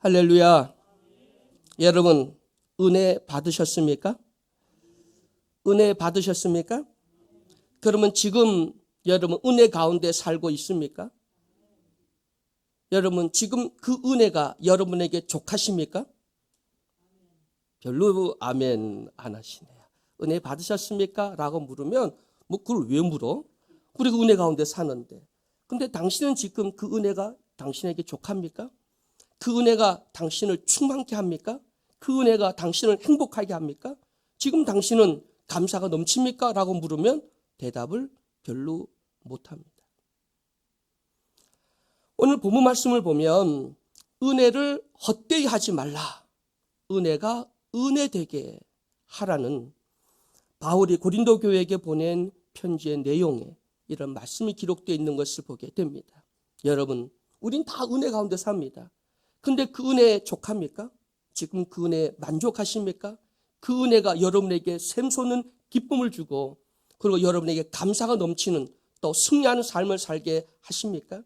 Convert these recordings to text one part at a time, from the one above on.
할렐루야. 여러분, 은혜 받으셨습니까? 은혜 받으셨습니까? 그러면 지금 여러분 은혜 가운데 살고 있습니까? 여러분 지금 그 은혜가 여러분에게 족하십니까? 별로 아멘 안 하시네요. 은혜 받으셨습니까? 라고 물으면 뭐 그걸 왜 물어? 우리가 은혜 가운데 사는데. 근데 당신은 지금 그 은혜가 당신에게 족합니까? 그 은혜가 당신을 충만케 합니까? 그 은혜가 당신을 행복하게 합니까? 지금 당신은 감사가 넘칩니까? 라고 물으면 대답을 별로 못합니다. 오늘 본문 말씀을 보면 은혜를 헛되이 하지 말라. 은혜가 은혜되게 하라는 바울이 고린도 교회에게 보낸 편지의 내용에 이런 말씀이 기록되어 있는 것을 보게 됩니다. 여러분, 우린 다 은혜 가운데 삽니다. 근데 그 은혜에 족합니까? 지금 그 은혜에 만족하십니까? 그 은혜가 여러분에게 샘솟는 기쁨을 주고 그리고 여러분에게 감사가 넘치는 또 승리하는 삶을 살게 하십니까?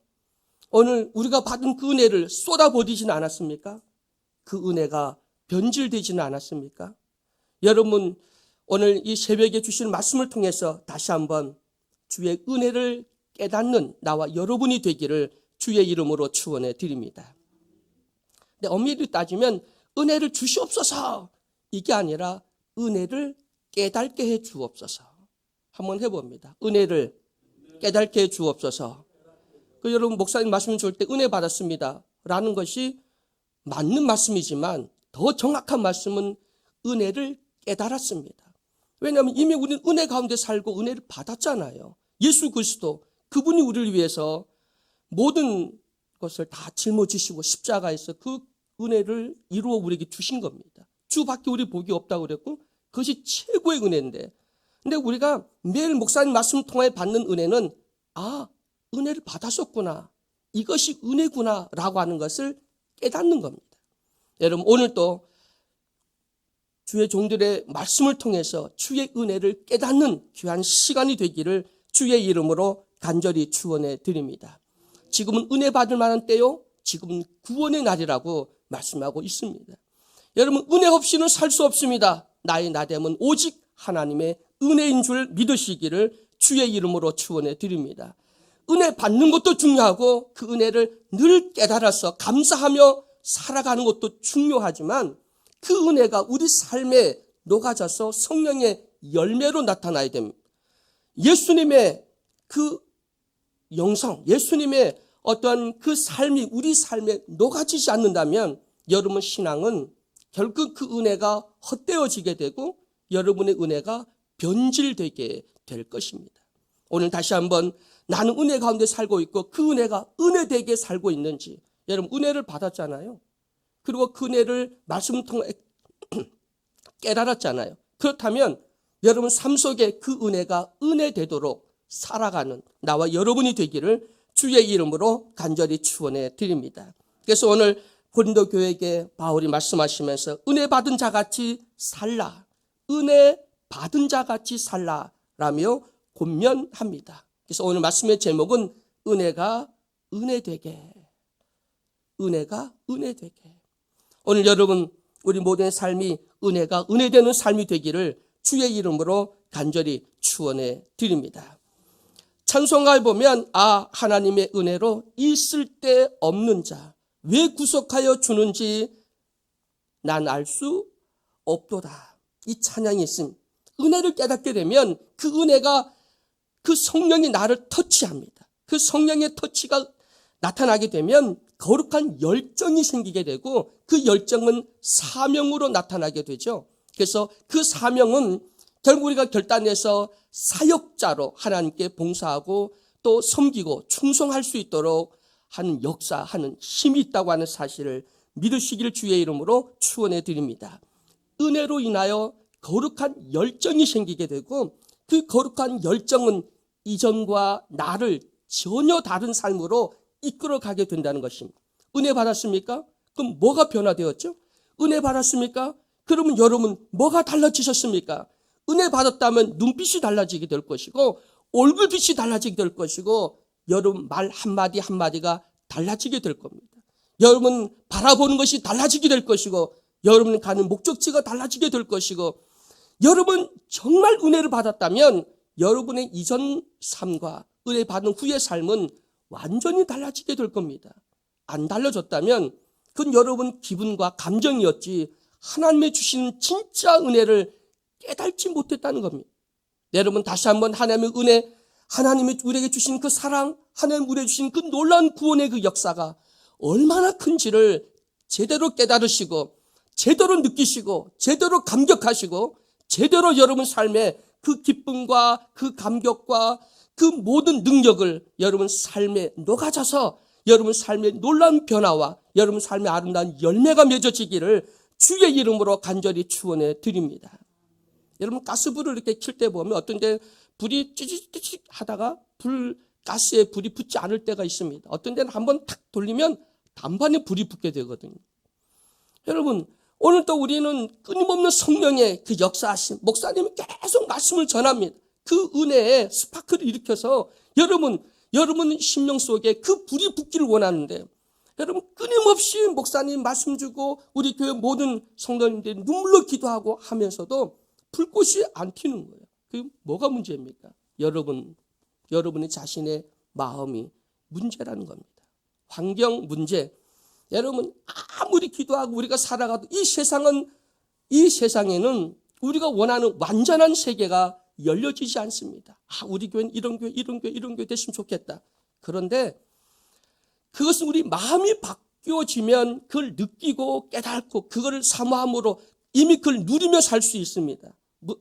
오늘 우리가 받은 그 은혜를 쏟아버리지는 않았습니까? 그 은혜가 변질되지는 않았습니까? 여러분, 오늘 이 새벽에 주신 말씀을 통해서 다시 한번 주의 은혜를 깨닫는 나와 여러분이 되기를 주의 이름으로 축원해 드립니다. 근데 엄밀히 따지면 은혜를 주시옵소서 이게 아니라 은혜를 깨닫게 해 주옵소서. 한번 해봅니다. 은혜를 깨닫게 해 주옵소서. 여러분 목사님 말씀 줄 때 은혜 받았습니다 라는 것이 맞는 말씀이지만 더 정확한 말씀은 은혜를 깨달았습니다. 왜냐하면 이미 우리는 은혜 가운데 살고 은혜를 받았잖아요. 예수 그리스도 그분이 우리를 위해서 모든 것을 다 짊어지시고 십자가에서 그 은혜를 이루어 우리에게 주신 겁니다. 주밖에 우리 복이 없다고 그랬고 그것이 최고의 은혜인데, 근데 우리가 매일 목사님 말씀 통해 받는 은혜는 은혜를 받았었구나, 이것이 은혜구나 라고 하는 것을 깨닫는 겁니다. 여러분, 오늘도 주의 종들의 말씀을 통해서 주의 은혜를 깨닫는 귀한 시간이 되기를 주의 이름으로 간절히 축원해 드립니다. 지금은 은혜 받을 만한 때요, 지금은 구원의 날이라고 말씀하고 있습니다. 여러분, 은혜 없이는 살 수 없습니다. 나의 나됨은 오직 하나님의 은혜인 줄 믿으시기를 주의 이름으로 축원해 드립니다. 은혜 받는 것도 중요하고 그 은혜를 늘 깨달아서 감사하며 살아가는 것도 중요하지만 그 은혜가 우리 삶에 녹아져서 성령의 열매로 나타나야 됩니다. 예수님의 그 영성, 예수님의 어떤 그 삶이 우리 삶에 녹아지지 않는다면 여러분 신앙은 결국 그 은혜가 헛되어지게 되고 여러분의 은혜가 변질되게 될 것입니다. 오늘 다시 한번 나는 은혜 가운데 살고 있고 그 은혜가 은혜되게 살고 있는지, 여러분 은혜를 받았잖아요. 그리고 그 은혜를 말씀을 통해 깨달았잖아요. 그렇다면 여러분 삶 속에 그 은혜가 은혜되도록 살아가는 나와 여러분이 되기를 주의 이름으로 간절히 축원해 드립니다. 그래서 오늘 고린도 교회에게 바울이 말씀하시면서 은혜 받은 자같이 살라, 은혜 받은 자같이 살라라며 권면합니다. 그래서 오늘 말씀의 제목은 은혜가 은혜되게, 은혜가 은혜되게. 오늘 여러분 우리 모두의 삶이 은혜가 은혜되는 삶이 되기를 주의 이름으로 간절히 축원해 드립니다. 찬송가에 보면 하나님의 은혜로 있을 데 없는 자 왜 구속하여 주는지 난 알 수 없도다. 이 찬양이 있습니다. 은혜를 깨닫게 되면 그 은혜가 그 성령이 나를 터치합니다. 그 성령의 터치가 나타나게 되면 거룩한 열정이 생기게 되고 그 열정은 사명으로 나타나게 되죠. 그래서 그 사명은 결국 우리가 결단해서 사역자로 하나님께 봉사하고 또 섬기고 충성할 수 있도록 하는 역사하는 힘이 있다고 하는 사실을 믿으시기를 주의 이름으로 축원해 드립니다. 은혜로 인하여 거룩한 열정이 생기게 되고 그 거룩한 열정은 이전과 나를 전혀 다른 삶으로 이끌어가게 된다는 것입니다. 은혜 받았습니까? 그럼 뭐가 변화되었죠? 은혜 받았습니까? 그러면 여러분 뭐가 달라지셨습니까? 은혜 받았다면 눈빛이 달라지게 될 것이고 얼굴빛이 달라지게 될 것이고 여러분 말 한마디 한마디가 달라지게 될 겁니다. 여러분 바라보는 것이 달라지게 될 것이고, 여러분 가는 목적지가 달라지게 될 것이고, 여러분 정말 은혜를 받았다면 여러분의 이전 삶과 은혜 받은 후의 삶은 완전히 달라지게 될 겁니다. 안 달라졌다면 그건 여러분 기분과 감정이었지 하나님의 주시는 진짜 은혜를 깨닫지 못했다는 겁니다. 여러분 다시 한번 하나님의 은혜, 하나님이 우리에게 주신 그 사랑, 하나님 우리에게 주신 그 놀라운 구원의 그 역사가 얼마나 큰지를 제대로 깨달으시고, 제대로 느끼시고, 제대로 감격하시고, 제대로 여러분 삶에 그 기쁨과 그 감격과 그 모든 능력을 여러분 삶에 녹아져서 여러분 삶의 놀라운 변화와 여러분 삶의 아름다운 열매가 맺어지기를 주의 이름으로 간절히 축원해 드립니다. 여러분 가스불을 이렇게 킬 때 보면 어떤 데 불이 찌직찌직 하다가 가스에 불이 붙지 않을 때가 있습니다. 어떤 데는 한번 탁 돌리면 단번에 불이 붙게 되거든요. 여러분 오늘 또 우리는 끊임없는 성령의 그 역사하심, 목사님이 계속 말씀을 전합니다. 그 은혜에 스파크를 일으켜서 여러분 심령 속에 그 불이 붙기를 원하는데, 여러분 끊임없이 목사님 말씀 주고 우리 교회 모든 성도님들이 눈물로 기도하고 하면서도 불꽃이 안 튀는 거예요. 그게 뭐가 문제입니까? 여러분의 자신의 마음이 문제라는 겁니다. 환경 문제. 여러분 아무리 기도하고 우리가 살아가도 이 세상에는 우리가 원하는 완전한 세계가 열려지지 않습니다. 우리 교회는 이런 교회 됐으면 좋겠다. 그런데 그것은 우리 마음이 바뀌어지면 그걸 느끼고 깨닫고 그거를 사모함으로 이미 그걸 누리며 살 수 있습니다.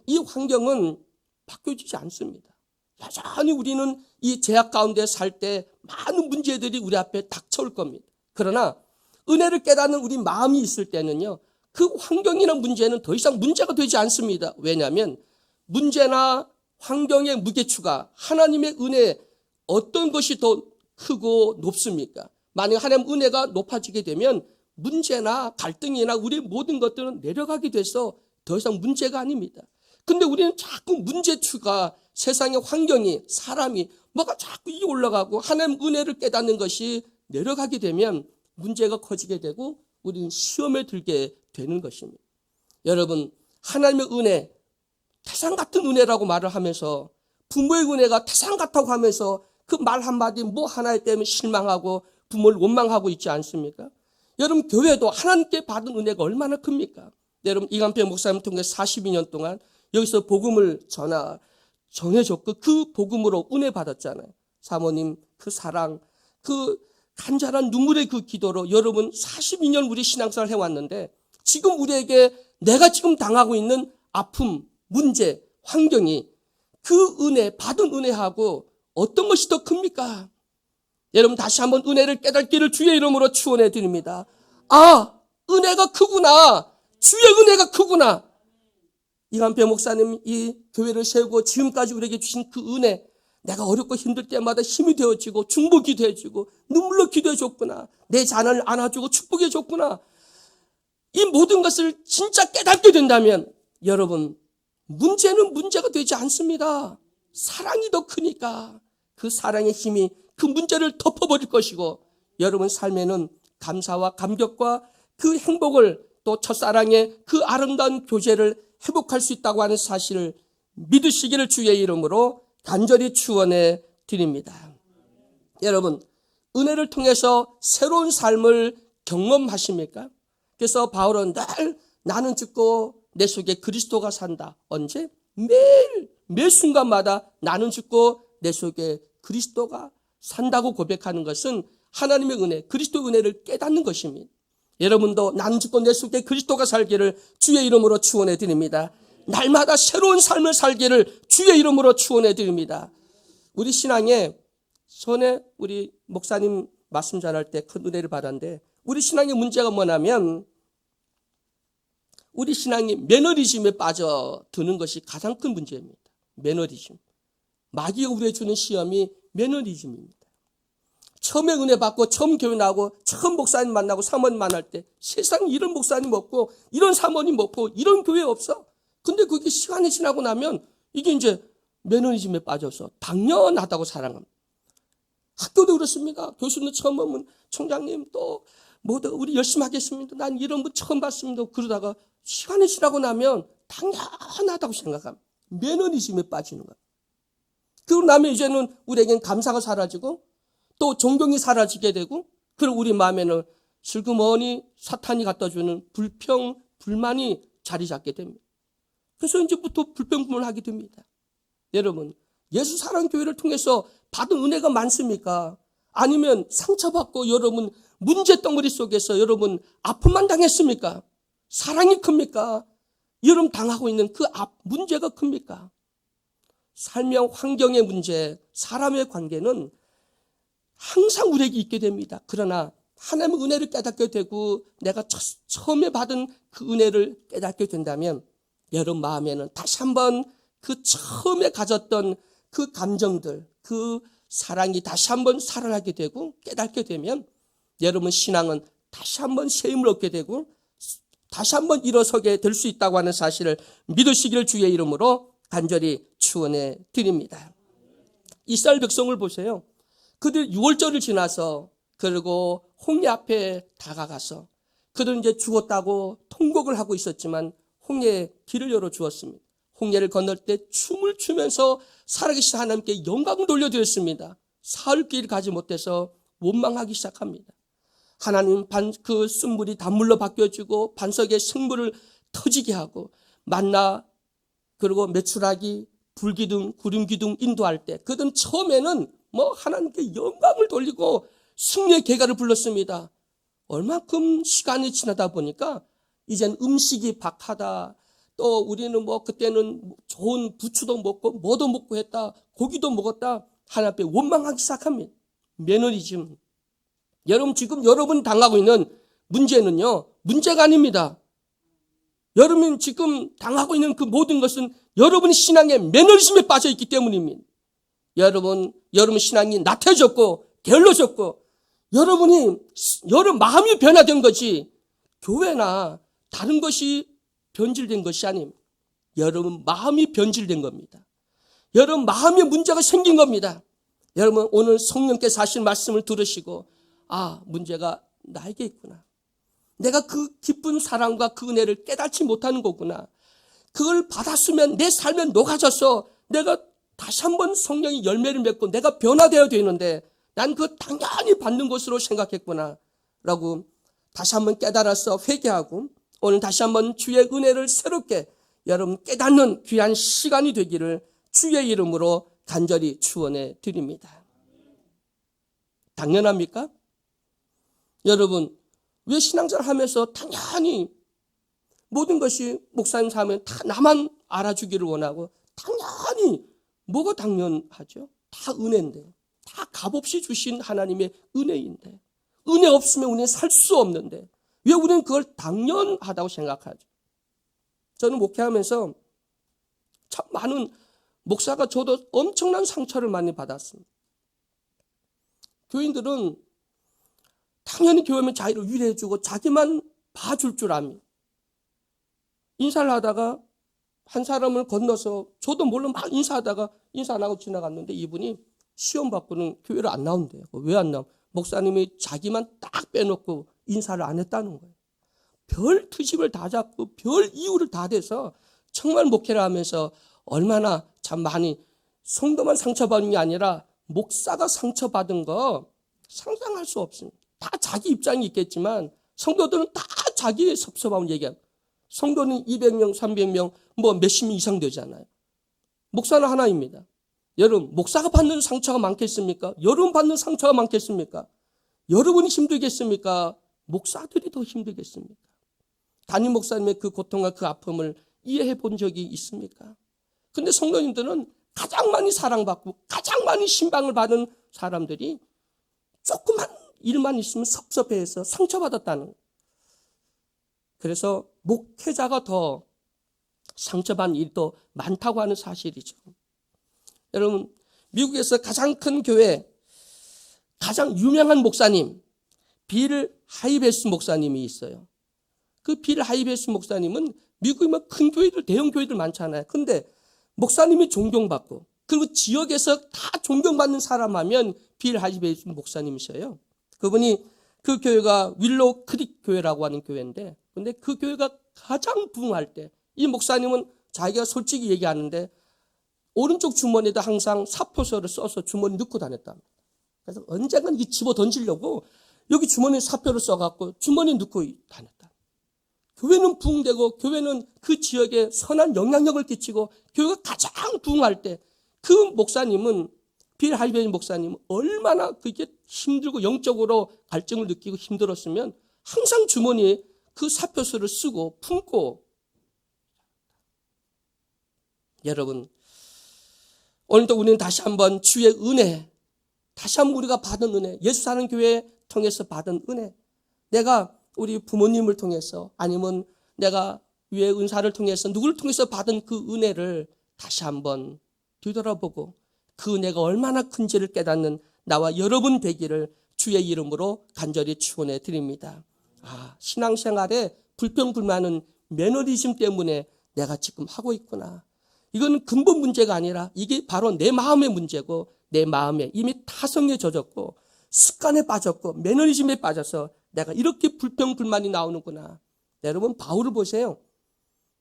이 환경은 바뀌어지지 않습니다. 여전히 우리는 이 제약 가운데 살 때 많은 문제들이 우리 앞에 닥쳐올 겁니다. 그러나 은혜를 깨닫는 우리 마음이 있을 때는요, 그 환경이나 문제는 더 이상 문제가 되지 않습니다. 왜냐하면 문제나 환경의 무게추가 하나님의 은혜 어떤 것이 더 크고 높습니까? 만약 하나님 은혜가 높아지게 되면 문제나 갈등이나 우리 모든 것들은 내려가게 돼서 더 이상 문제가 아닙니다. 근데 우리는 자꾸 문제추가 세상의 환경이 사람이 뭐가 자꾸 이 올라가고 하나님 은혜를 깨닫는 것이 내려가게 되면 문제가 커지게 되고 우리는 시험에 들게 되는 것입니다. 여러분 하나님의 은혜, 태산 같은 은혜라고 말을 하면서 부모의 은혜가 태산 같다고 하면서 그 말 한마디 뭐 하나에 때문에 실망하고 부모를 원망하고 있지 않습니까? 여러분 교회도 하나님께 받은 은혜가 얼마나 큽니까? 여러분 이간표 목사님 통해 42년 동안 여기서 복음을 전해줬고 그 복음으로 은혜 받았잖아요. 사모님 그 사랑, 그 간절한 눈물의 그 기도로 여러분 42년 우리 신앙생활을 해왔는데 지금 우리에게 내가 지금 당하고 있는 아픔, 문제, 환경이 그 은혜, 받은 은혜하고 어떤 것이 더 큽니까? 여러분 다시 한번 은혜를 깨닫기를 주의 이름으로 축원해 드립니다. 은혜가 크구나. 주의 은혜가 크구나. 이간표 목사님 이 교회를 세우고 지금까지 우리에게 주신 그 은혜, 내가 어렵고 힘들 때마다 힘이 되어지고 중보기 되어지고 눈물로 기도해 줬구나. 내 자녀를 안아주고 축복해 줬구나. 이 모든 것을 진짜 깨닫게 된다면 여러분 문제는 문제가 되지 않습니다. 사랑이 더 크니까 그 사랑의 힘이 그 문제를 덮어버릴 것이고 여러분 삶에는 감사와 감격과 그 행복을 또 첫사랑의 그 아름다운 교제를 회복할 수 있다고 하는 사실을 믿으시기를 주의 이름으로 간절히 축원해 드립니다. 여러분 은혜를 통해서 새로운 삶을 경험하십니까? 그래서 바울은 늘 나는 죽고 내 속에 그리스도가 산다. 언제? 매 순간마다 나는 죽고 내 속에 그리스도가 산다고 고백하는 것은 하나님의 은혜, 그리스도의 은혜를 깨닫는 것입니다. 여러분도 나는 죽고 내 속에 그리스도가 살기를 주의 이름으로 축원해 드립니다. 날마다 새로운 삶을 살기를 주의 이름으로 축원해 드립니다. 우리 신앙에 전에 우리 목사님 말씀 전할 때 큰 은혜를 받았는데 우리 신앙의 문제가 뭐냐면 우리 신앙이 매너리즘에 빠져드는 것이 가장 큰 문제입니다. 매너리즘. 마귀가 우리에게 주는 시험이 매너리즘입니다. 처음에 은혜 받고 처음 교회 나오고 처음 목사님 만나고 사모님 만날 때 세상에 이런 목사님 없고 이런 사모님 없고 이런 교회 없어. 근데 그게 시간이 지나고 나면 이게 이제 매너리즘에 빠져서 당연하다고 살아갑니다. 학교도 그렇습니다. 교수님 처음 오면 총장님 또 모두 우리 열심히 하겠습니다. 난 이런 분 처음 봤습니다. 그러다가 시간이 지나고 나면 당연하다고 생각합니다. 매너리즘에 빠지는 거예요. 그러고 나면 이제는 우리에겐 감사가 사라지고 또 존경이 사라지게 되고, 그리고 우리 마음에는 슬그머니 사탄이 갖다 주는 불평, 불만이 자리 잡게 됩니다. 그래서 이제부터 불평불만을 하게 됩니다. 여러분, 예수 사랑교회를 통해서 받은 은혜가 많습니까? 아니면 상처받고 여러분 문제 덩어리 속에서 여러분 아픔만 당했습니까? 사랑이 큽니까? 여러분 당하고 있는 그 문제가 큽니까? 삶의 환경의 문제, 사람의 관계는 항상 우리에게 있게 됩니다. 그러나 하나님의 은혜를 깨닫게 되고 내가 처음에 받은 그 은혜를 깨닫게 된다면 여러분 마음에는 다시 한번 그 처음에 가졌던 그 감정들, 그 사랑이 다시 한번 살아나게 되고 깨닫게 되면 여러분 신앙은 다시 한번 새 힘을 얻게 되고 다시 한번 일어서게 될 수 있다고 하는 사실을 믿으시기를 주의 이름으로 간절히 축원해 드립니다. 이스라엘 백성을 보세요. 그들 6월절을 지나서 그리고 홍해 앞에 다가가서 그들은 이제 죽었다고 통곡을 하고 있었지만 홍해에 길을 열어 주었습니다. 홍해를 건널 때 춤을 추면서 살아계신 하나님께 영광을 돌려드렸습니다. 사흘 길 가지 못해서 원망하기 시작합니다. 하나님 그 쓴물이 단물로 바뀌어지고 반석의 생물을 터지게 하고 만나 그리고 메추라기, 불기둥, 구름기둥 인도할 때 그들은 처음에는 하나님께 영광을 돌리고 승리의 계가를 불렀습니다. 얼만큼 시간이 지나다 보니까 이젠 음식이 박하다. 또 우리는 그때는 좋은 부추도 먹고 뭐도 먹고 했다. 고기도 먹었다. 하나님 앞에 원망하기 시작합니다. 매너리즘. 여러분 지금 여러분 당하고 있는 문제는요. 문제가 아닙니다. 여러분 지금 당하고 있는 그 모든 것은 여러분의 신앙의 매너리즘에 빠져 있기 때문입니다. 여러분 신앙이 나태해졌고 게을러졌고 여러분 마음이 변화된 거지 교회나 다른 것이 변질된 것이 아닙니다. 여러분 마음이 변질된 겁니다. 여러분 마음에 문제가 생긴 겁니다. 여러분 오늘 성령께서 하신 말씀을 들으시고 문제가 나에게 있구나. 내가 그 기쁜 사랑과 그 은혜를 깨닫지 못하는 거구나. 그걸 받았으면 내 삶에 녹아져서 내가 다시 한번 성령이 열매를 맺고 내가 변화되어야 되는데 난 그 당연히 받는 것으로 생각했구나 라고 다시 한번 깨달아서 회개하고 오늘 다시 한번 주의 은혜를 새롭게 여러분 깨닫는 귀한 시간이 되기를 주의 이름으로 간절히 축원해 드립니다. 당연합니까? 여러분 왜 신앙생활 하면서 당연히 모든 것이 목사님 사면 다 나만 알아주기를 원하고 당연히 뭐가 당연하죠? 다 은혜인데 다 값없이 주신 하나님의 은혜인데 은혜 없으면 우리는 살 수 없는데 왜 우리는 그걸 당연하다고 생각하죠? 저는 목회하면서 참 많은 목사가 저도 엄청난 상처를 많이 받았습니다. 교인들은 당연히 교회면 자기를 위로해주고 자기만 봐줄 줄 압니다. 인사를 하다가 한 사람을 건너서 저도 몰라 막 인사하다가 인사 안 하고 지나갔는데 이분이 시험 받고는 교회를 안 나온대요. 왜 안 나와? 목사님이 자기만 딱 빼놓고 인사를 안 했다는 거예요. 별 트집을 다 잡고 별 이유를 다 대서 정말 목회를 하면서 얼마나 참 많이 성도만 상처받은 게 아니라 목사가 상처받은 거 상상할 수 없습니다. 다 자기 입장이 있겠지만 성도들은 다 자기의 섭섭함을 얘기합니다. 성도는 200명, 300명, 몇십 명 이상 되잖아요. 목사는 하나입니다. 여러분, 목사가 받는 상처가 많겠습니까? 여러분 받는 상처가 많겠습니까? 여러분이 힘들겠습니까? 목사들이 더 힘들겠습니까? 담임 목사님의 그 고통과 그 아픔을 이해해 본 적이 있습니까? 근데 성도님들은 가장 많이 사랑받고 가장 많이 신방을 받은 사람들이 조그만 일만 있으면 섭섭해해서 상처받았다는 거예요. 그래서 목회자가 더 상처받는 일이 더 많다고 하는 사실이죠. 여러분 미국에서 가장 큰 교회 가장 유명한 목사님 빌 하이베스 목사님이 있어요. 그 빌 하이베스 목사님은 미국이면 큰 교회들 대형 교회들 많잖아요. 근데 목사님이 존경받고 그리고 지역에서 다 존경받는 사람 하면 빌 하이베스 목사님이셔요. 그분이 그 교회가 윌로우 크릭 교회라고 하는 교회인데, 근데 그 교회가 가장 부흥할 때 이 목사님은 자기가 솔직히 얘기하는데 오른쪽 주머니에다 항상 사표서를 써서 주머니 넣고 다녔다. 그래서 언젠간 이 집어 던지려고 여기 주머니에 사표를 써갖고 주머니에 넣고 다녔다. 교회는 부흥되고 교회는 그 지역에 선한 영향력을 끼치고 교회가 가장 부흥할 때 그 목사님은, 빌 할베이 목사님은 얼마나 그게 힘들고 영적으로 갈증을 느끼고 힘들었으면 항상 주머니에 그 사표서를 쓰고 품고. 여러분, 오늘도 우리는 다시 한번 주의 은혜, 다시 한번 우리가 받은 은혜, 예수 사는 교회 통해서 받은 은혜, 내가 우리 부모님을 통해서 아니면 내가 위에 은사를 통해서 누구를 통해서 받은 그 은혜를 다시 한번 뒤돌아보고 그 은혜가 얼마나 큰지를 깨닫는 나와 여러분 되기를 주의 이름으로 간절히 축원해 드립니다. 신앙생활에 불평불만은 매너리즘 때문에 내가 지금 하고 있구나. 이건 근본 문제가 아니라 이게 바로 내 마음의 문제고, 내 마음에 이미 타성에 젖었고 습관에 빠졌고 매너리즘에 빠져서 내가 이렇게 불평불만이 나오는구나. 여러분, 바울을 보세요.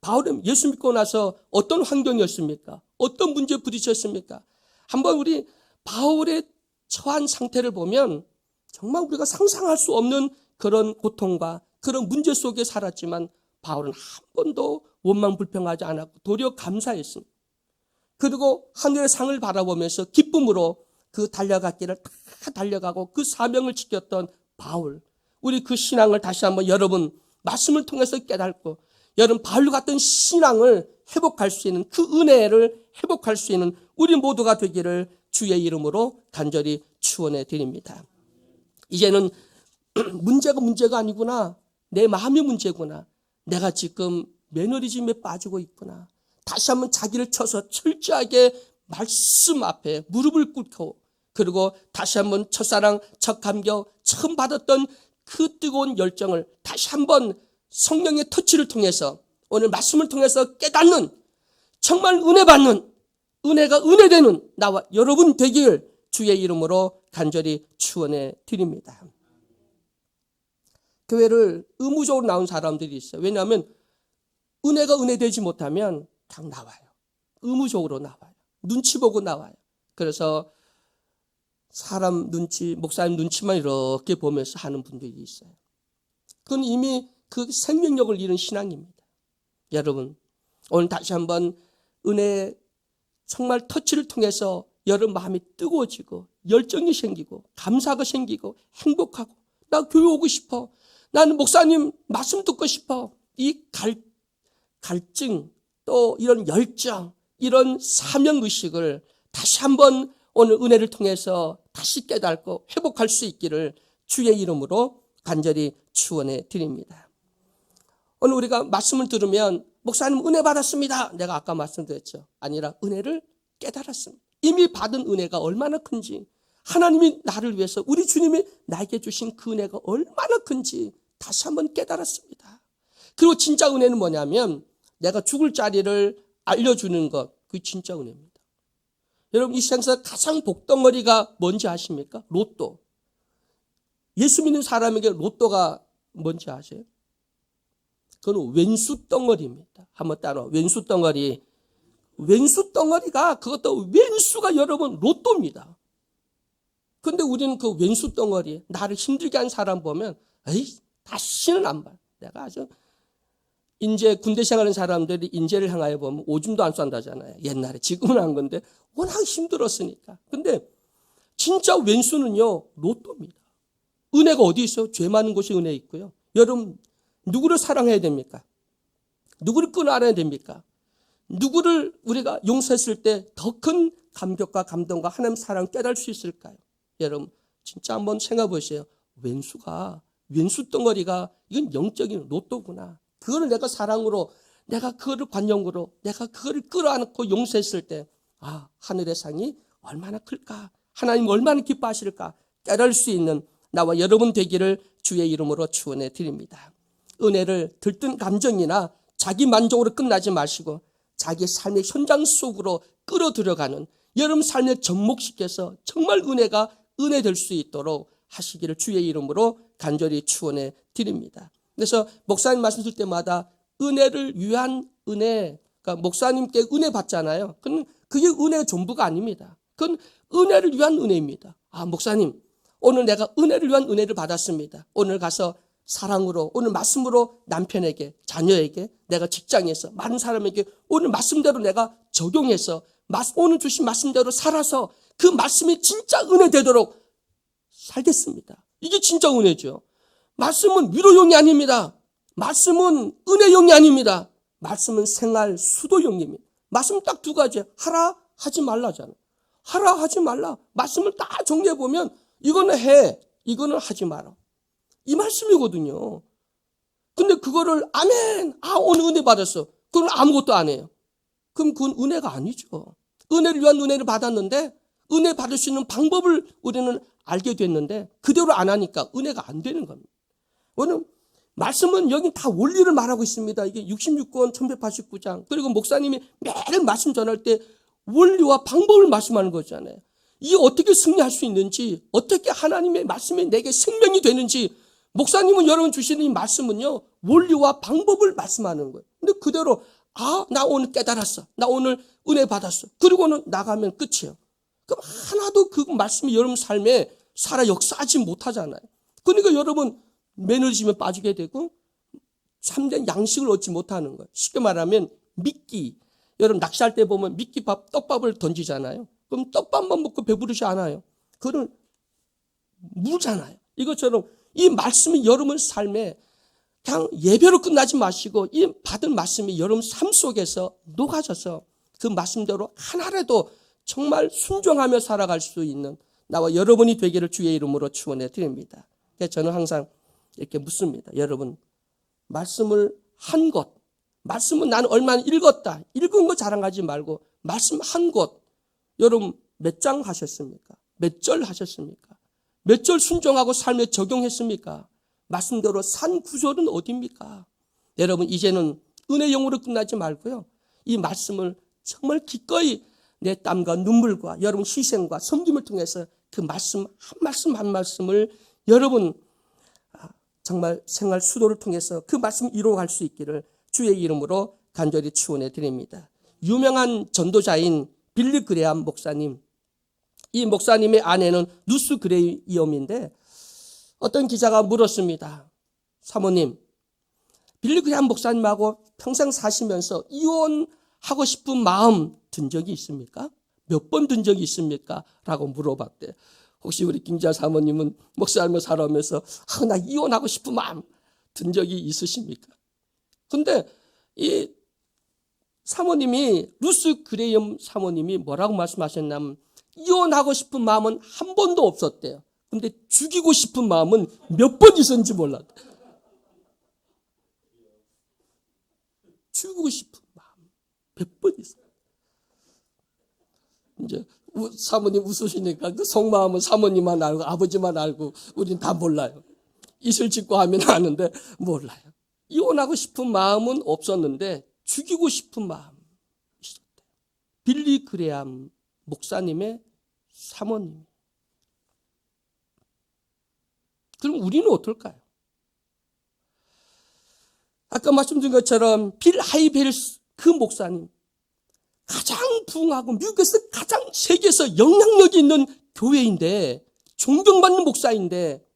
바울은 예수 믿고 나서 어떤 환경이었습니까? 어떤 문제에 부딪혔습니까? 한번 우리 바울의 처한 상태를 보면 정말 우리가 상상할 수 없는 그런 고통과 그런 문제 속에 살았지만 바울은 한 번도 원망 불평하지 않았고 도리어 감사했습니다. 그리고 하늘의 상을 바라보면서 기쁨으로 그 달려갔기를 다 달려가고 그 사명을 지켰던 바울. 우리 그 신앙을 다시 한번 여러분 말씀을 통해서 깨닫고 여러분 바울과 같은 신앙을 회복할 수 있는, 그 은혜를 회복할 수 있는 우리 모두가 되기를 주의 이름으로 간절히 축원해 드립니다. 이제는 문제가 아니구나. 내 마음이 문제구나. 내가 지금 매너리즘에 빠지고 있구나. 다시 한번 자기를 쳐서 철저하게 말씀 앞에 무릎을 꿇고, 그리고 다시 한번 첫사랑, 첫 감격, 처음 받았던 그 뜨거운 열정을 다시 한번 성령의 터치를 통해서 오늘 말씀을 통해서 깨닫는, 정말 은혜 받는, 은혜가 은혜되는 나와 여러분 되길 주의 이름으로 간절히 축원해 드립니다. 교회를 의무적으로 나온 사람들이 있어요. 왜냐하면 은혜가 은혜되지 못하면 그냥 나와요. 의무적으로 나와요. 눈치 보고 나와요. 그래서 사람 눈치, 목사님 눈치만 이렇게 보면서 하는 분들이 있어요. 그건 이미 그 생명력을 잃은 신앙입니다. 여러분, 오늘 다시 한번 은혜 정말 터치를 통해서 여러분 마음이 뜨거워지고 열정이 생기고 감사가 생기고 행복하고, 나 교회 오고 싶어, 나는 목사님 말씀 듣고 싶어, 이 갈증, 또 이런 열정, 이런 사명의식을 다시 한번 오늘 은혜를 통해서 다시 깨닫고 회복할 수 있기를 주의 이름으로 간절히 축원해 드립니다. 오늘 우리가 말씀을 들으면 목사님 은혜 받았습니다, 내가 아까 말씀드렸죠. 아니라 은혜를 깨달았습니다. 이미 받은 은혜가 얼마나 큰지, 하나님이 나를 위해서, 우리 주님이 나에게 주신 그 은혜가 얼마나 큰지 다시 한번 깨달았습니다. 그리고 진짜 은혜는 뭐냐면 내가 죽을 자리를 알려주는 것, 그게 진짜 은혜입니다. 여러분, 이 세상에서 가장 복덩어리가 뭔지 아십니까? 로또. 예수 믿는 사람에게 로또가 뭔지 아세요? 그건 왼수 덩어리입니다. 한번 따라, 왼수 덩어리. 왼수 덩어리가, 그것도 왼수가 여러분 로또입니다. 근데 우리는 그 왼수 덩어리, 나를 힘들게 한 사람 보면 에이, 다시는 안 봐. 내가 아주 인제 군대 생활하는 사람들이 인재를 향하여 보면 오줌도 안 싼다잖아요. 옛날에. 지금은 한 건데 워낙 힘들었으니까. 근데 진짜 왼수는요, 로또입니다. 은혜가 어디 있어요? 죄 많은 곳이 은혜 있고요. 여러분, 누구를 사랑해야 됩니까? 누구를 끌어안아야 됩니까? 누구를 우리가 용서했을 때 더 큰 감격과 감동과 하나님 사랑 깨달을 수 있을까요? 여러분, 진짜 한번 생각해 보세요. 왼수 덩어리가 이건 영적인 로또구나. 그거를 내가 사랑으로, 내가 그거를 관용으로, 내가 그거를 끌어안고 용서했을 때, 하늘의 상이 얼마나 클까? 하나님 얼마나 기뻐하실까? 깨달을 수 있는 나와 여러분 되기를 주의 이름으로 축원해 드립니다. 은혜를 들뜬 감정이나 자기 만족으로 끝나지 마시고 자기 삶의 현장 속으로 끌어들여가는, 여러분 삶에 접목시켜서 정말 은혜가 은혜 될 수 있도록 하시기를 주의 이름으로 간절히 축원해 드립니다. 그래서 목사님 말씀 들 때마다 은혜를 위한 은혜, 그러니까 목사님께 은혜 받잖아요. 그게 은혜의 전부가 아닙니다. 그건 은혜를 위한 은혜입니다. 아, 목사님, 오늘 내가 은혜를 위한 은혜를 받았습니다. 오늘 가서 사랑으로, 오늘 말씀으로 남편에게, 자녀에게, 내가 직장에서 많은 사람에게 오늘 말씀대로 내가 적용해서 오늘 주신 말씀대로 살아서 그 말씀이 진짜 은혜 되도록 살겠습니다. 이게 진짜 은혜죠. 말씀은 위로용이 아닙니다. 말씀은 은혜용이 아닙니다. 말씀은 생활 수도용입니다. 말씀은 딱 두 가지예요. 하라, 하지 말라잖아요. 하라, 하지 말라. 말씀을 딱 정리해보면 이거는 해, 이거는 하지 마라. 이 말씀이거든요. 근데 그거를 아멘, 오늘 은혜 받았어. 그건 아무것도 안 해요. 그럼 그건 은혜가 아니죠. 은혜를 위한 은혜를 받았는데 은혜 받을 수 있는 방법을 우리는 알게 됐는데 그대로 안 하니까 은혜가 안 되는 겁니다. 오늘 말씀은 여기 다 원리를 말하고 있습니다. 이게 66권 1189장. 그리고 목사님이 매일 말씀 전할 때 원리와 방법을 말씀하는 거잖아요. 이게 어떻게 승리할 수 있는지, 어떻게 하나님의 말씀이 내게 생명이 되는지, 목사님은 여러분 주시는 이 말씀은요, 원리와 방법을 말씀하는 거예요. 근데 그대로, 나 오늘 깨달았어. 나 오늘 은혜 받았어. 그리고는 나가면 끝이에요. 그럼 하나도 그 말씀이 여러분 삶에 살아 역사하지 못하잖아요. 그러니까 여러분 매너리즘에 빠지게 되고 참된 양식을 얻지 못하는 거예요. 쉽게 말하면 미끼. 여러분 낚시할 때 보면 미끼밥, 떡밥을 던지잖아요. 그럼 떡밥만 먹고 배부르지 않아요. 그거는 무잖아요. 이것처럼 이 말씀이 여러분 삶에 그냥 예배로 끝나지 마시고 이 받은 말씀이 여러분 삶 속에서 녹아져서 그 말씀대로 하나라도 정말 순종하며 살아갈 수 있는 나와 여러분이 되기를 주의 이름으로 축원해 드립니다. 그래서 저는 항상 이렇게 묻습니다. 여러분, 말씀을 한 것, 말씀은 나는 얼마나 읽었다. 읽은 거 자랑하지 말고 말씀 한 것, 여러분 몇 장 하셨습니까? 몇 절 하셨습니까? 몇 절 순종하고 삶에 적용했습니까? 말씀대로 산 구절은 어디입니까? 여러분 이제는 은혜용으로 끝나지 말고요. 이 말씀을 정말 기꺼이 내 땀과 눈물과 여러분 희생과 섬김을 통해서 그 말씀 한 말씀을 여러분 정말 생활 수도를 통해서 그 말씀 이루어갈 수 있기를 주의 이름으로 간절히 축원해 드립니다. 유명한 전도자인 빌리 그레암 목사님, 이 목사님의 아내는 루스 그레이엄인데 어떤 기자가 물었습니다. 사모님, 빌리 그레암 목사님하고 평생 사시면서 이혼하고 싶은 마음 든 적이 있습니까? 몇 번 든 적이 있습니까? 라고 물어봤대. 혹시 우리 김자 사모님은 목사님을 살아오면서 나 이혼하고 싶은 마음 든 적이 있으십니까? 근데 이 사모님이 루스 그레이엄 사모님이 뭐라고 말씀하셨냐면 이혼하고 싶은 마음은 한 번도 없었대요. 근데 죽이고 싶은 마음은 몇 번 있었는지 몰랐대. 죽이고 싶은 마음 몇 번 있어요. 이제 사모님 웃으시니까 그 속마음은 사모님만 알고 아버지만 알고 우린 다 몰라요. 이슬 짓고 하면 아는데 몰라요. 이혼하고 싶은 마음은 없었는데 죽이고 싶은 마음이 있었대요. 빌리 그레암 목사님의 사모님. 그럼 우리는 어떨까요? 아까 말씀드린 것처럼 빌 하이베리스 그 목사님 가장 부흥하고 미국에서 가장 세계에서 영향력이 있는 교회인데 존경받는 목사인데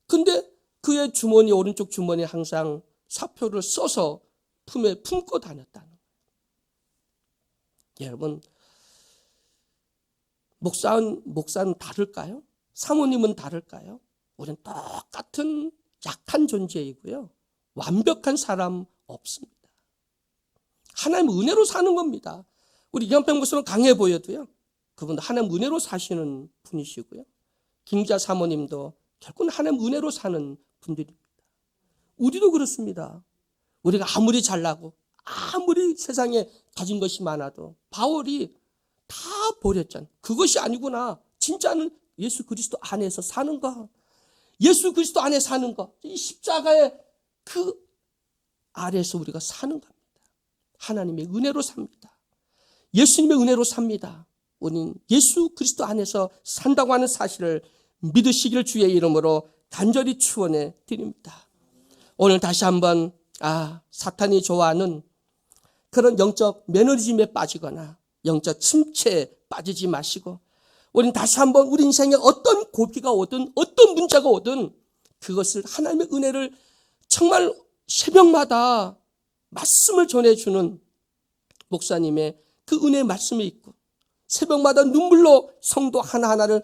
근데 그의 주머니 오른쪽 주머니에 항상 사표를 써서 품에 품고 다녔다는 거예요. 여러분 목사는 다를까요? 사모님은 다를까요? 우리는 똑같은 약한 존재이고요. 완벽한 사람 없습니다. 하나님 은혜로 사는 겁니다. 우리 이현평 목사는 강해 보여도요. 그분도 하나님 은혜로 사시는 분이시고요. 김자 사모님도 결국은 하나님 은혜로 사는 분들입니다. 우리도 그렇습니다. 우리가 아무리 잘나고 아무리 세상에 가진 것이 많아도 바울이 다 버렸잖아요. 그것이 아니구나. 진짜는 예수 그리스도 안에서 사는 것. 예수 그리스도 안에 사는 것. 이 십자가의 그 아래에서 우리가 사는 겁니다. 하나님의 은혜로 삽니다. 예수님의 은혜로 삽니다. 우리는 예수 그리스도 안에서 산다고 하는 사실을 믿으시기를 주의 이름으로 간절히 축원해 드립니다. 오늘 다시 한번 사탄이 좋아하는 그런 영적 매너리즘에 빠지거나 영적 침체에 빠지지 마시고, 우린 다시 한번 우리 인생에 어떤 고비가 오든 어떤 문제가 오든 그것을 하나님의 은혜를 정말 새벽마다 말씀을 전해주는 목사님의 그 은혜의 말씀이 있고, 새벽마다 눈물로 성도 하나하나를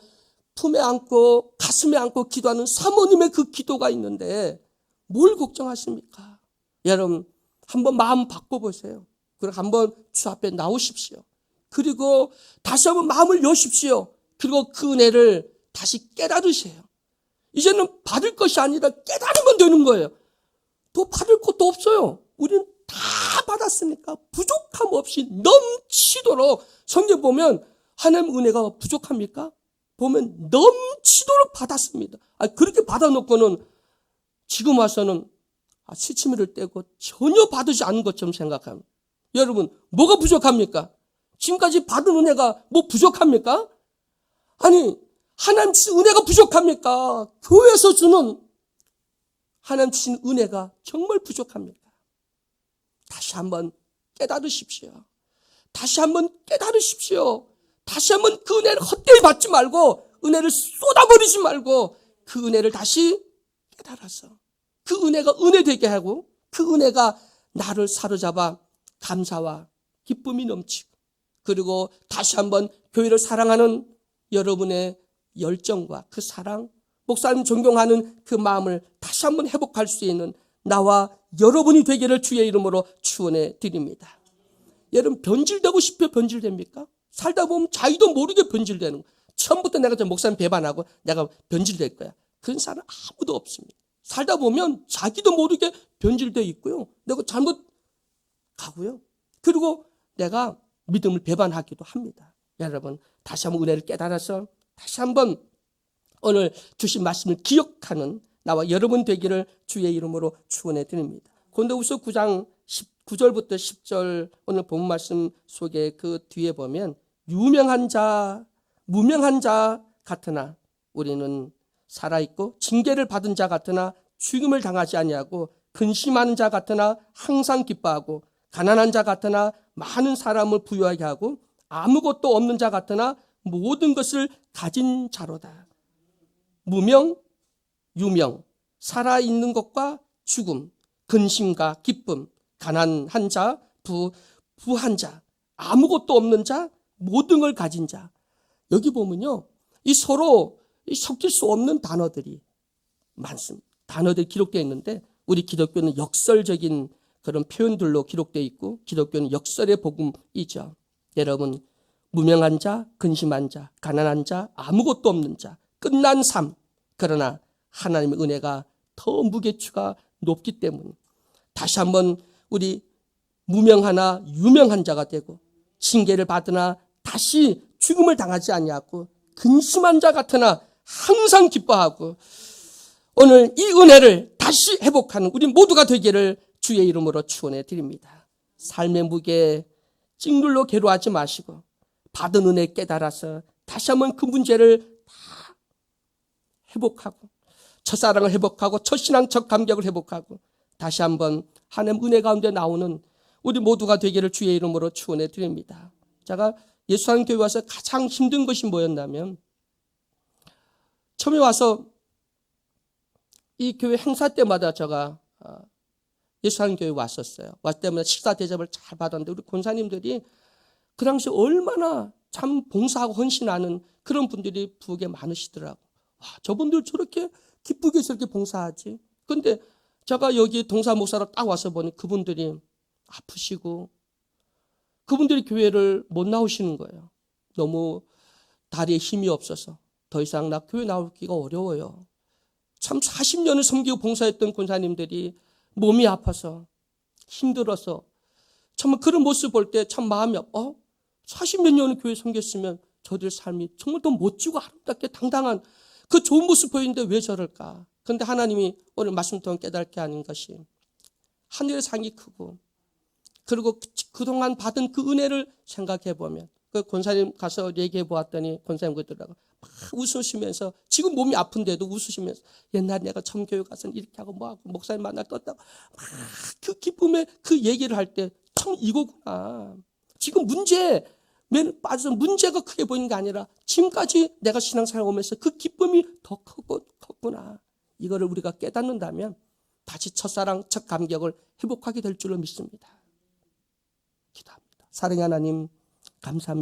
품에 안고 가슴에 안고 기도하는 사모님의 그 기도가 있는데 뭘 걱정하십니까? 여러분 한번 마음 바꿔보세요. 그리고 한번 주 앞에 나오십시오. 그리고 다시 한번 마음을 여십시오. 그리고 그 은혜를 다시 깨달으세요. 이제는 받을 것이 아니라 깨달으면 되는 거예요. 또 받을 것도 없어요. 우리는 다 받았으니까 부족함 없이 넘치도록, 성경 보면 하나님 은혜가 부족합니까? 보면 넘치도록 받았습니다. 그렇게 받아놓고는 지금 와서는 시치미를 떼고 전혀 받으지 않은 것처럼 생각합니다. 여러분 뭐가 부족합니까? 지금까지 받은 은혜가 뭐 부족합니까? 아니 하나님 주신 은혜가 부족합니까? 교회에서 주는 하나님 주신 은혜가 정말 부족합니다. 다시 한번 깨달으십시오. 다시 한번 깨달으십시오. 다시 한번 그 은혜를 헛되이 받지 말고, 은혜를 쏟아버리지 말고 그 은혜를 다시 깨달아서 그 은혜가 은혜 되게 하고, 그 은혜가 나를 사로잡아 감사와 기쁨이 넘치고, 그리고 다시 한번 교회를 사랑하는 여러분의 열정과 그 사랑, 목사님 존경하는 그 마음을 다시 한번 회복할 수 있는 나와 여러분이 되기를 주의 이름으로 축원해 드립니다. 여러분 변질되고 싶어 변질됩니까? 살다 보면 자기도 모르게 변질되는 거예요. 처음부터 내가 저 목사님 배반하고 내가 변질될 거야. 그런 사람 아무도 없습니다. 살다 보면 자기도 모르게 변질되어 있고요. 내가 잘못 가고요. 그리고 내가 믿음을 배반하기도 합니다. 여러분 다시 한번 은혜를 깨달아서 다시 한번 오늘 주신 말씀을 기억하는 나와 여러분 되기를 주의 이름으로 축원해 드립니다. 고린도후서 9장 9절부터 10절 오늘 본 말씀 속에 그 뒤에 보면 유명한 자, 무명한 자 같으나 우리는 살아있고 징계를 받은 자 같으나 죽임을 당하지 아니하고 근심하는 자 같으나 항상 기뻐하고 가난한 자 같으나 많은 사람을 부유하게 하고 아무것도 없는 자 같으나 모든 것을 가진 자로다. 무명, 유명, 살아있는 것과 죽음, 근심과 기쁨, 가난한 자, 부한 자, 아무것도 없는 자, 모든 걸 가진 자. 여기 보면요, 이 서로 섞일 수 없는 단어들이 많습니다. 단어들이 기록되어 있는데 우리 기독교는 역설적인 그런 표현들로 기록되어 있고 기독교는 역설의 복음이죠. 여러분 무명한 자, 근심한 자, 가난한 자, 아무것도 없는 자, 끝난 삶. 그러나 하나님의 은혜가 더 무게추가 높기 때문에 다시 한번 우리 무명하나 유명한 자가 되고 징계를 받으나 다시 죽음을 당하지 아니하고 근심한 자 같으나 항상 기뻐하고 오늘 이 은혜를 다시 회복하는 우리 모두가 되기를 주의 이름으로 축원해 드립니다. 삶의 무게 찡눌러 괴로워하지 마시고 받은 은혜 깨달아서 다시 한번 그 문제를 다 회복하고 첫사랑을 회복하고 첫신앙 첫 감격을 회복하고 다시 한번 하나님 은혜 가운데 나오는 우리 모두가 되기를 주의 이름으로 축원해 드립니다. 제가 예수하는 교회 와서 가장 힘든 것이 뭐였냐면 처음에 와서 이 교회 행사 때마다 제가 예수하는 교회 왔었어요. 왔을 때마다 식사 대접을 잘 받았는데 우리 권사님들이 그 당시 얼마나 참 봉사하고 헌신하는 그런 분들이 부엌에 많으시더라고. 와, 저분들 저렇게 기쁘게 저렇게 봉사하지. 근데 제가 여기 동사 목사로 딱 와서 보니 그분들이 아프시고 그분들이 교회를 못 나오시는 거예요. 너무 다리에 힘이 없어서 더 이상 나 교회 나오기가 어려워요. 참 40년을 섬기고 봉사했던 권사님들이 몸이 아파서 힘들어서 정말 그런 모습 볼 때 참 마음이 40몇 년을 교회 섬겼으면 저들 삶이 정말 더 멋지고 아름답게 당당한 그 좋은 모습 보이는데 왜 저럴까? 그런데 하나님이 오늘 말씀 통해 깨닫게 하는 것이 하늘의 상이 크고 그리고 그동안 받은 그 은혜를 생각해 보면 그 권사님 가서 얘기해 보았더니 권사님 그러더라고. 막 웃으시면서 지금 몸이 아픈데도 웃으시면서 옛날에 내가 청교회 가서 이렇게 하고 뭐하고 목사님 만나 떴다고 막 그 기쁨에 그 얘기를 할 때 참 이거구나. 지금 문제에 빠져서 문제가 크게 보이는 게 아니라 지금까지 내가 신앙생활 오면서 그 기쁨이 더 컸구나. 이거를 우리가 깨닫는다면 다시 첫사랑, 첫 감격을 회복하게 될 줄로 믿습니다. 기도합니다. 사랑의 하나님 감사합니다.